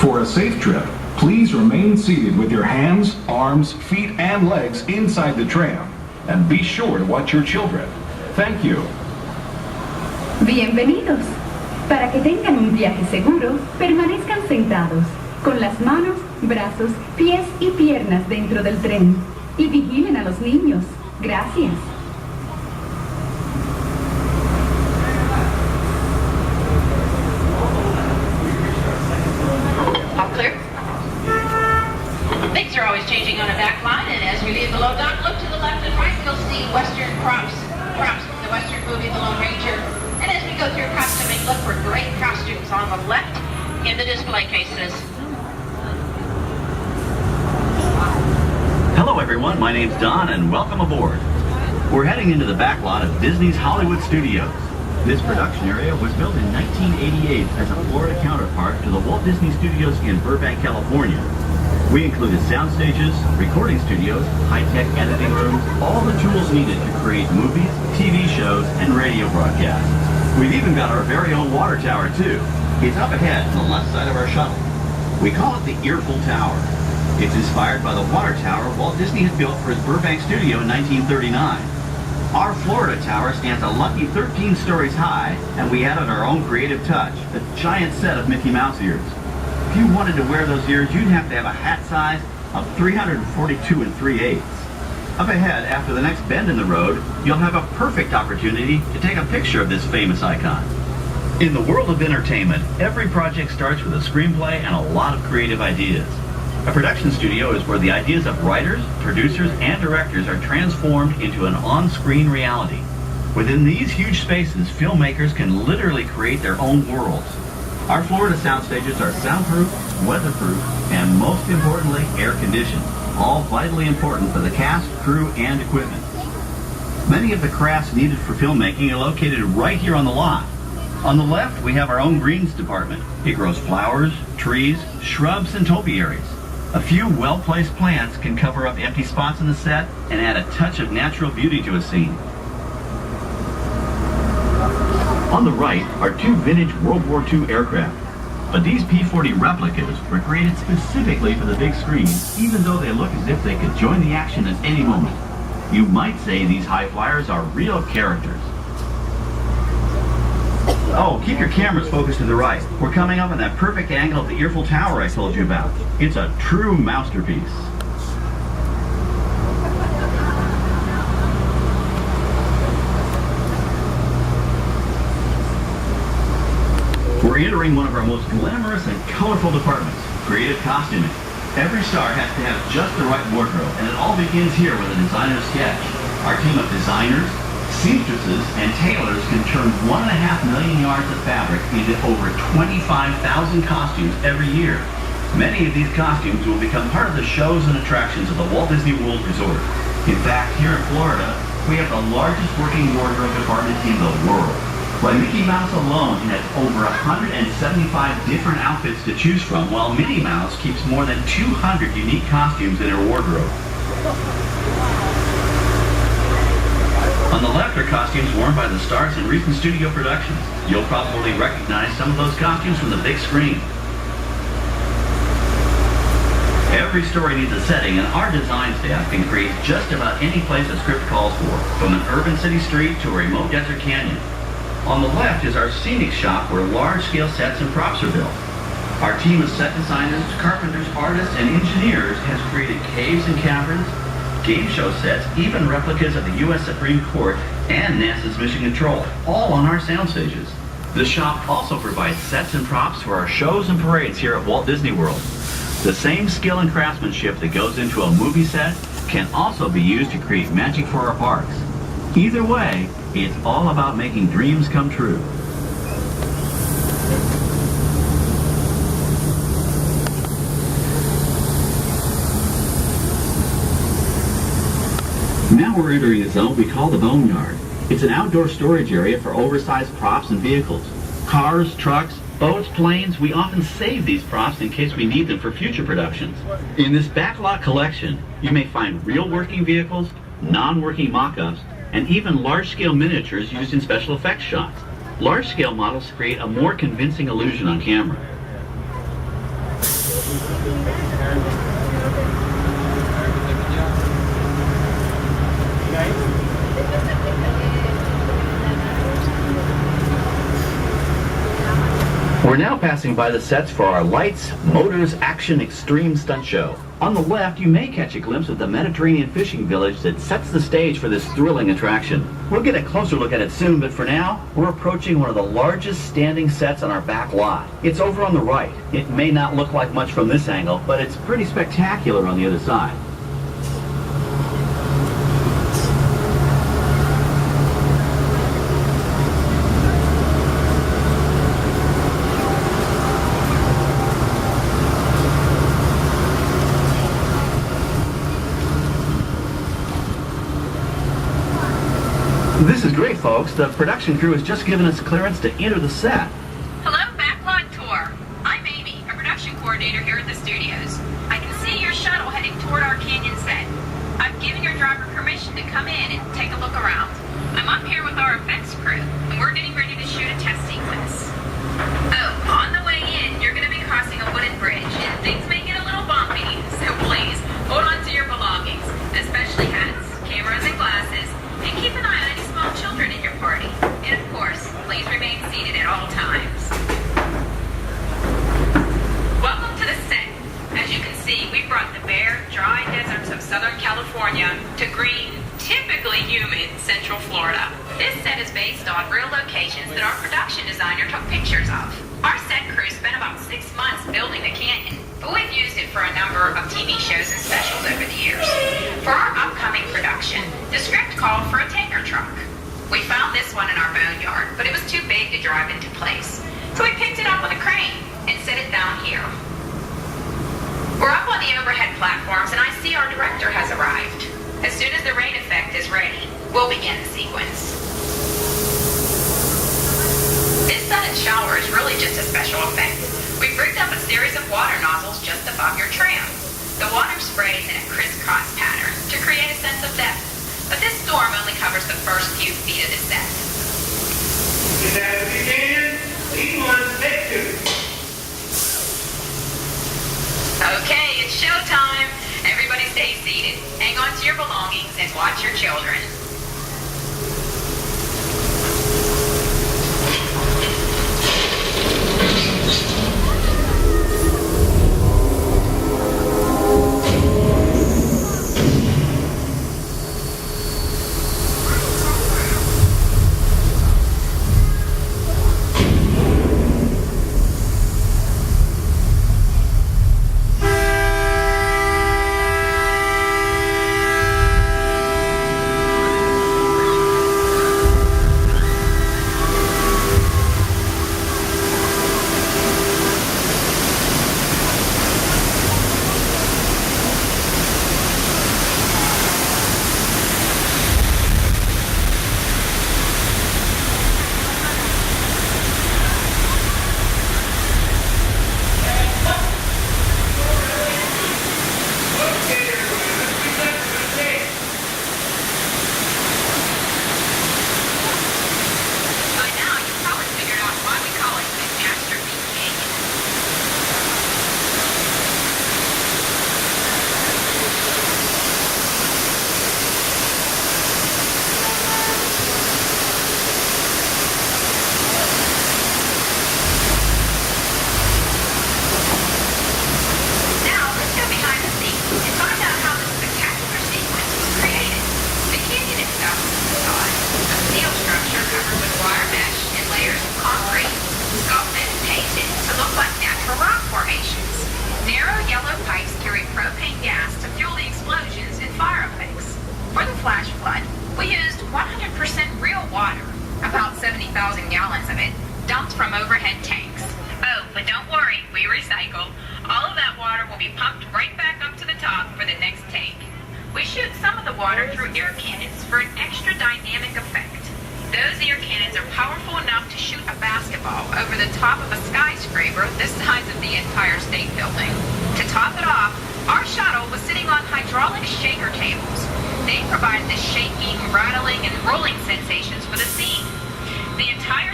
For a safe trip, please remain seated with your hands, arms, feet, and legs inside the tram, and be sure to watch your children. Thank you. Bienvenidos. Para que tengan un viaje seguro, permanezcan sentados, con las manos, brazos, pies y piernas dentro del tren. Y vigilen a los niños. Gracias. All clear? Things are always changing on a back line, and as we leave the low dock, look to the left and right, you'll see Western props from the Western movie The Lone Ranger. And as we go through costuming, look for great costumes on the left in the display cases. Hello everyone, my name's Don and welcome aboard. We're heading into the back lot of Disney's Hollywood Studios. This production area was built in 1988 as a Florida counterpart to the Walt Disney Studios in Burbank, California. We included sound stages, recording studios, high-tech editing rooms, all the tools needed to create movies, TV shows, and radio broadcasts. We've even got our very own water tower too. It's up ahead on the left side of our shuttle. We call it the Earful Tower. It's inspired by the water tower Walt Disney had built for his Burbank studio in 1939. Our Florida tower stands a lucky 13 stories high, and we added our own creative touch, a giant set of Mickey Mouse ears. If you wanted to wear those ears, you'd have to have a hat size of 342 3/8. Up ahead, after the next bend in the road, you'll have a perfect opportunity to take a picture of this famous icon. In the world of entertainment, every project starts with a screenplay and a lot of creative ideas. A production studio is where the ideas of writers, producers, and directors are transformed into an on-screen reality. Within these huge spaces, filmmakers can literally create their own worlds. Our Florida sound stages are soundproof, weatherproof, and most importantly, air-conditioned, all vitally important for the cast, crew, and equipment. Many of the crafts needed for filmmaking are located right here on the lot. On the left, we have our own greens department. It grows flowers, trees, shrubs, and topiaries. A few well-placed plants can cover up empty spots in the set and add a touch of natural beauty to a scene. On the right are two vintage World War II aircraft. But these P-40 replicas were created specifically for the big screen, even though they look as if they could join the action at any moment. You might say these high flyers are real characters. Oh, keep your cameras focused to the right. We're coming up on that perfect angle of the Earful Tower I told you about. It's a true masterpiece. We're entering one of our most glamorous and colorful departments, creative costuming. Every star has to have just the right wardrobe, and it all begins here with a designer's sketch. Our team of designers, seamstresses, and tailors can turn 1.5 million yards of fabric into over 25,000 costumes every year. Many of these costumes will become part of the shows and attractions of the Walt Disney World Resort. In fact, here in Florida, we have the largest working wardrobe department in the world. Why, Mickey Mouse alone has over 175 different outfits to choose from, while Minnie Mouse keeps more than 200 unique costumes in her wardrobe. On the left are costumes worn by the stars in recent studio productions. You'll probably recognize some of those costumes from the big screen. Every story needs a setting, and our design staff can create just about any place a script calls for, from an urban city street to a remote desert canyon. On the left is our Scenic shop where large-scale sets and props are built. Our team of set designers, carpenters, artists, and engineers has created caves and caverns, game show sets, even replicas of the U.S. Supreme Court and NASA's Mission Control, all on our sound stages. The shop also provides sets and props for our shows and parades here at Walt Disney World. The same skill and craftsmanship that goes into a movie set can also be used to create magic for our parks. Either way, it's all about making dreams come true. Now we're entering a zone we call the boneyard. It's an outdoor storage area for oversized props and vehicles. Cars, trucks, boats, planes, we often save these props in case we need them for future productions. In this backlot collection, you may find real working vehicles, non-working mock-ups, and even large-scale miniatures used in special effects shots. Large-scale models create a more convincing illusion on camera. We're now passing by the sets for our Lights, Motors, Action Extreme Stunt Show. On the left, you may catch a glimpse of the Mediterranean fishing village that sets the stage for this thrilling attraction. We'll get a closer look at it soon, but for now, we're approaching one of the largest standing sets on our back lot. It's over on the right. It may not look like much from this angle, but it's pretty spectacular on the other side. This is great, folks. The production crew has just given us clearance to enter the set. Hello, Backlot Tour. I'm Amy, a production coordinator here at the studios. I can see your shuttle heading toward our canyon set. I've given your driver permission to come in and take a look around. I'm up here with our effects crew, and we're getting ready to shoot a test sequence. Oh, on the way in, you're going to be crossing a wooden bridge, and things may get a little bumpy, so please, hold on to your belongings, especially hats, cameras, and glasses, and keep an eye on any small children in your party. And of course, please remain seated at all times. Welcome to the set. As you can see, we brought the bare, dry deserts of Southern California to green, typically humid Central Florida. This set is based on real locations that our production designer took pictures of. Our set crew spent about 6 months building the canyon, but we've used it for a number of TV shows and specials over the years. For our upcoming production, the script called for a tanker truck. We found this one in our boneyard, but it was too big to drive into place. So we picked it up on a crane and set it down here. We're up on the overhead platforms, and I see our director has arrived. As soon as the rain effect is ready, we'll begin the sequence. This sun and shower is really just a special effect. We've rigged up a series of water nozzles just above your tram. The water sprays in a crisscross pattern to create a sense of depth, but this storm only covers the first few feet of the set. As we begin, lead one, take two. Okay, it's showtime. Everybody stay seated. Hang on to your belongings and watch your children.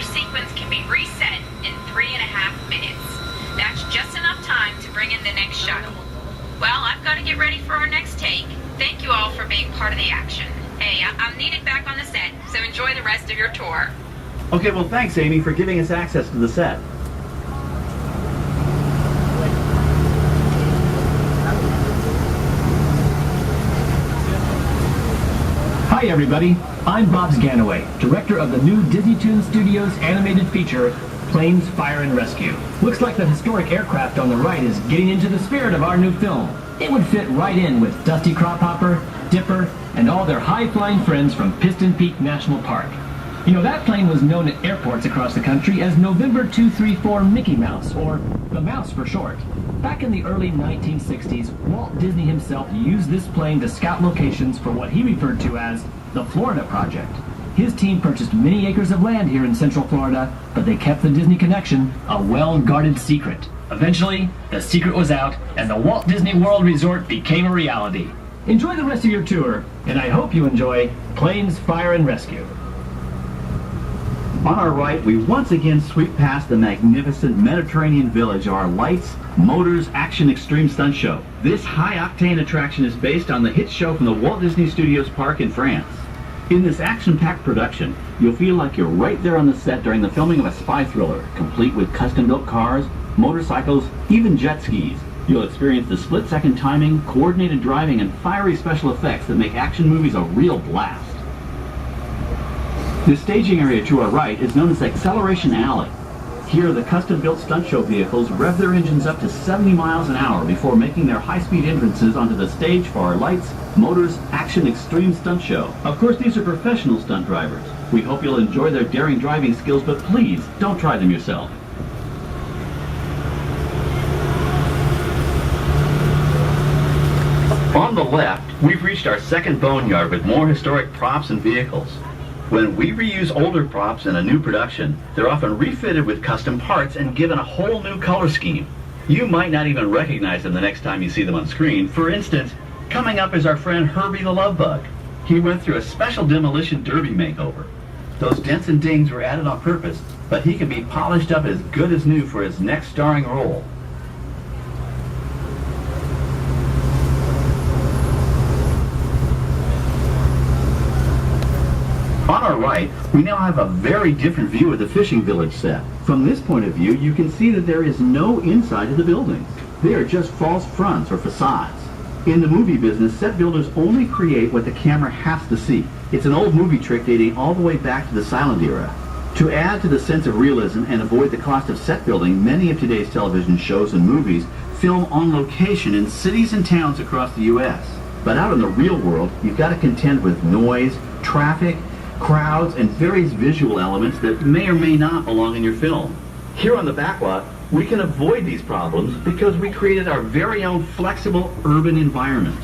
Sequence can be reset in 3.5 minutes. That's just enough time to bring in the next shuttle. Well, I've got to get ready for our next take. Thank you all for being part of the action. Hey, I'm needed back on the set, so enjoy the rest of your tour. Okay, well, thanks, Amy, for giving us access to the set. Hi everybody, I'm Bob Sganaway, director of the new Disney Toon Studios animated feature, Planes, Fire and Rescue. Looks like the historic aircraft on the right is getting into the spirit of our new film. It would fit right in with Dusty Cropper, Dipper, and all their high-flying friends from Piston Peak National Park. You know, that plane was known at airports across the country as November 234 Mickey Mouse, or the Mouse for short. Back in the early 1960s, Walt Disney himself used this plane to scout locations for what he referred to as the Florida Project. His team purchased many acres of land here in Central Florida, but they kept the Disney connection a well-guarded secret. Eventually, the secret was out, and the Walt Disney World Resort became a reality. Enjoy the rest of your tour, and I hope you enjoy Planes, Fire and Rescue. On our right, we once again sweep past the magnificent Mediterranean village of our Lights, Motors, Action Extreme Stunt Show. This high-octane attraction is based on the hit show from the Walt Disney Studios Park in France. In this action-packed production, you'll feel like you're right there on the set during the filming of a spy thriller, complete with custom-built cars, motorcycles, even jet skis. You'll experience the split-second timing, coordinated driving, and fiery special effects that make action movies a real blast. The staging area to our right is known as Acceleration Alley. Here, the custom-built stunt show vehicles rev their engines up to 70 miles an hour before making their high-speed entrances onto the stage for our Lights, Motors, Action Extreme Stunt Show. Of course, these are professional stunt drivers. We hope you'll enjoy their daring driving skills, but please, don't try them yourself. On the left, we've reached our second boneyard with more historic props and vehicles. When we reuse older props in a new production, they're often refitted with custom parts and given a whole new color scheme. You might not even recognize them the next time you see them on screen. For instance, coming up is our friend Herbie the Love Bug. He went through a special demolition derby makeover. Those dents and dings were added on purpose, but he can be polished up as good as new for his next starring role. On our right, we now have a very different view of the fishing village set. From this point of view, you can see that there is no inside of the buildings. They are just false fronts or facades. In the movie business, set builders only create what the camera has to see. It's an old movie trick dating all the way back to the silent era. To add to the sense of realism and avoid the cost of set building, many of today's television shows and movies film on location in cities and towns across the U.S. But out in the real world, you've got to contend with noise, traffic, crowds, and various visual elements that may or may not belong in your film. Here on the backlot, we can avoid these problems because we created our very own flexible urban environment.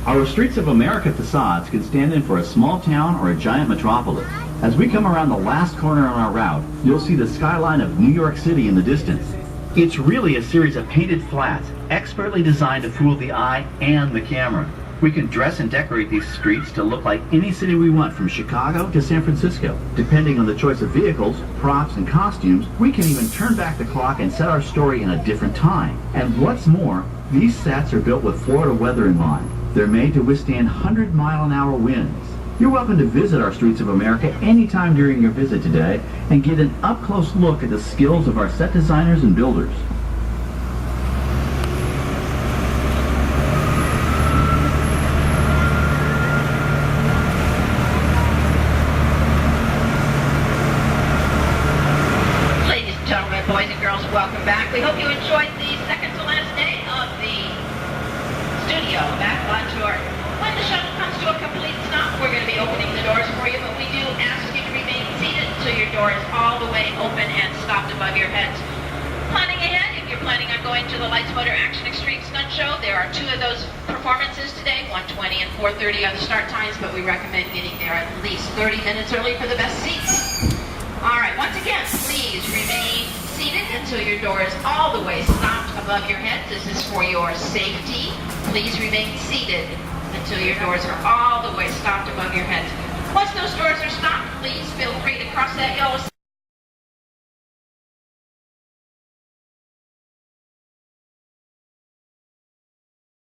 Our Streets of America facades can stand in for a small town or a giant metropolis. As we come around the last corner on our route, you'll see the skyline of New York City in the distance. It's really a series of painted flats, expertly designed to fool the eye and the camera. We can dress and decorate these streets to look like any city we want, from Chicago to San Francisco. Depending on the choice of vehicles, props, and costumes, we can even turn back the clock and set our story in a different time. And what's more, these sets are built with Florida weather in mind. They're made to withstand 100-mile-an-hour winds. You're welcome to visit our Streets of America anytime during your visit today and get an up-close look at the skills of our set designers and builders. Boys and girls, welcome back. We hope you enjoyed the second to last day of the Studio Backlot Tour. When the shuttle comes to a complete stop, we're going to be opening the doors for you, but we do ask you to remain seated until your door is all the way open and stopped above your heads. Planning ahead, if you're planning on going to the Lights, Motor, Action Extreme Stunt Show, there are two of those performances today, 1:20 and 4:30 are the start times, but we recommend getting there at least 30 minutes early for the best seats. All right, once again, please remain seated until your door is all the way stopped above your head. This is for your safety. Please remain seated until your doors are all the way stopped above your head. Once those doors are stopped, please feel free to cross that yellow